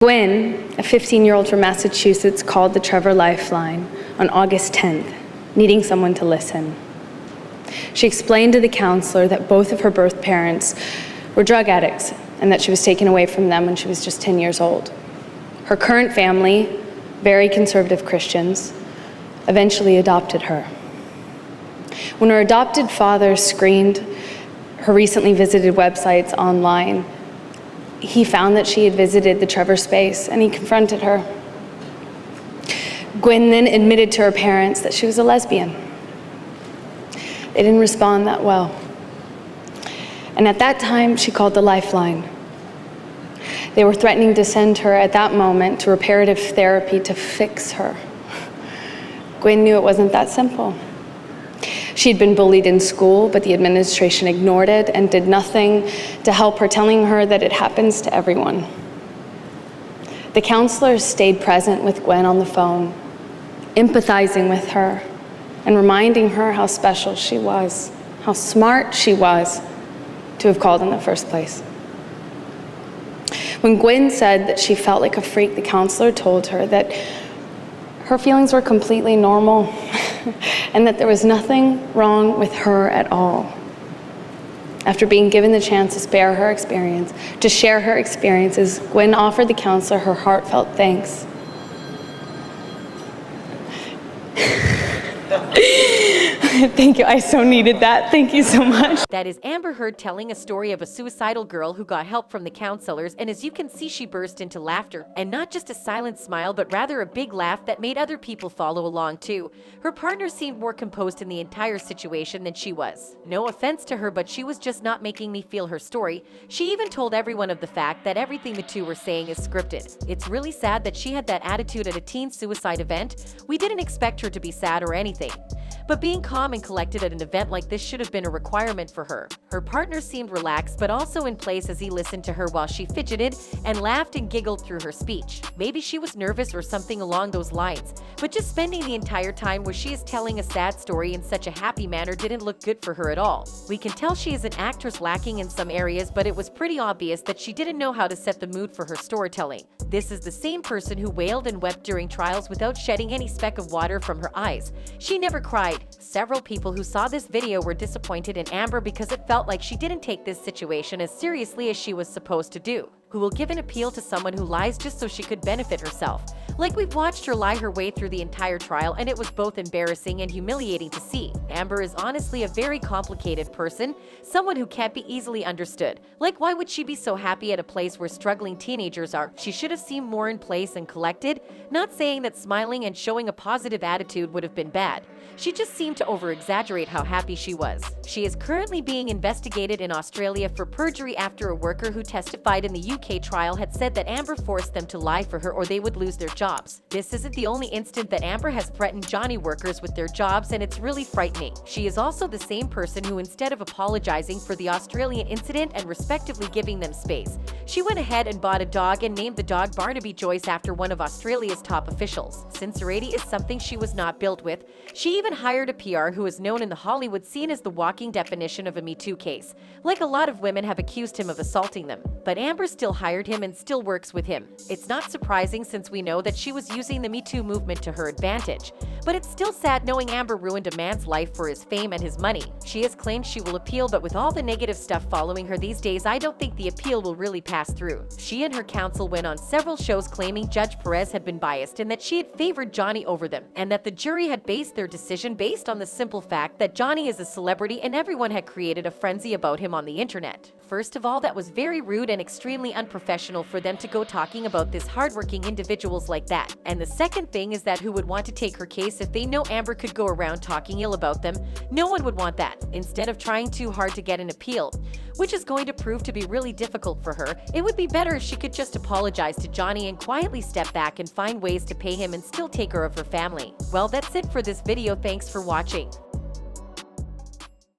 Gwen, a 15-year-old from Massachusetts, called the Trevor Lifeline on August 10th, needing someone to listen. She explained to the counselor that both of her birth parents were drug addicts and that she was taken away from them when she was just 10 years old. Her current family, very conservative Christians, eventually adopted her. When her adopted father screened her recently visited websites online, he found that she had visited the Trevor space, and he confronted her. Gwen then admitted to her parents that she was a lesbian. They didn't respond that well. And at that time, she called the Lifeline. They were threatening to send her at that moment to reparative therapy to fix her. Gwen knew it wasn't that simple. She'd been bullied in school, but the administration ignored it and did nothing to help her, telling her that it happens to everyone. The counselors stayed present with Gwen on the phone, empathizing with her and reminding her how special she was, how smart she was to have called in the first place. When Gwen said that she felt like a freak, the counselor told her that her feelings were completely normal and that there was nothing wrong with her at all. After being given the chance to share her experiences, Gwen offered the counselor her heartfelt thanks. Thank you, I so needed that. Thank you so much. That is Amber Heard telling a story of a suicidal girl who got help from the counselors, and as you can see, she burst into laughter. And not just a silent smile, but rather a big laugh that made other people follow along too. Her partner seemed more composed in the entire situation than she was. No offense to her, but she was just not making me feel her story. She even told everyone of the fact that everything the two were saying is scripted. It's really sad that she had that attitude at a teen suicide event. We didn't expect her to be sad or anything. But being calm and collected at an event like this should have been a requirement for her. Her partner seemed relaxed but also in place as he listened to her while she fidgeted and laughed and giggled through her speech. Maybe she was nervous or something along those lines, but just spending the entire time where she is telling a sad story in such a happy manner didn't look good for her at all. We can tell she is an actress lacking in some areas, but it was pretty obvious that she didn't know how to set the mood for her storytelling. This is the same person who wailed and wept during trials without shedding any speck of water from her eyes. She never cried. Several people who saw this video were disappointed in Amber because it felt like she didn't take this situation as seriously as she was supposed to do. Who will give an appeal to someone who lies just so she could benefit herself. Like, we've watched her lie her way through the entire trial, and it was both embarrassing and humiliating to see. Amber is honestly a very complicated person, someone who can't be easily understood. Like, why would she be so happy at a place where struggling teenagers are? She should have seemed more in place and collected, not saying that smiling and showing a positive attitude would have been bad. She just seemed to over-exaggerate how happy she was. She is currently being investigated in Australia for perjury after a worker who testified in the UK trial had said that Amber forced them to lie for her or they would lose their jobs. This isn't the only instant that Amber has threatened Johnny workers with their jobs, and it's really frightening. She is also the same person who, instead of apologizing for the Australian incident and respectively giving them space, she went ahead and bought a dog and named the dog Barnaby Joyce after one of Australia's top officials. Sincerity is something she was not built with. She even hired a PR who is known in the Hollywood scene as the walking definition of a Me Too case. Like, a lot of women have accused him of assaulting them, but Amber still hired him and still works with him. It's not surprising since we know that she was using the Me Too movement to her advantage. But it's still sad knowing Amber ruined a man's life for his fame and his money. She has claimed she will appeal, but with all the negative stuff following her these days, I don't think the appeal will really pass through. She and her counsel went on several shows claiming Judge Perez had been biased and that she had favored Johnny over them, and that the jury had based their decision based on the simple fact that Johnny is a celebrity and everyone had created a frenzy about him on the internet. First of all, that was very rude and extremely unprofessional for them to go talking about this hardworking individuals like that. And the second thing is that who would want to take her case if they know Amber could go around talking ill about them? No one would want that. Instead of trying too hard to get an appeal, which is going to prove to be really difficult for her, it would be better if she could just apologize to Johnny and quietly step back and find ways to pay him and still take care of her family. Well, that's it for this video. Thanks for watching.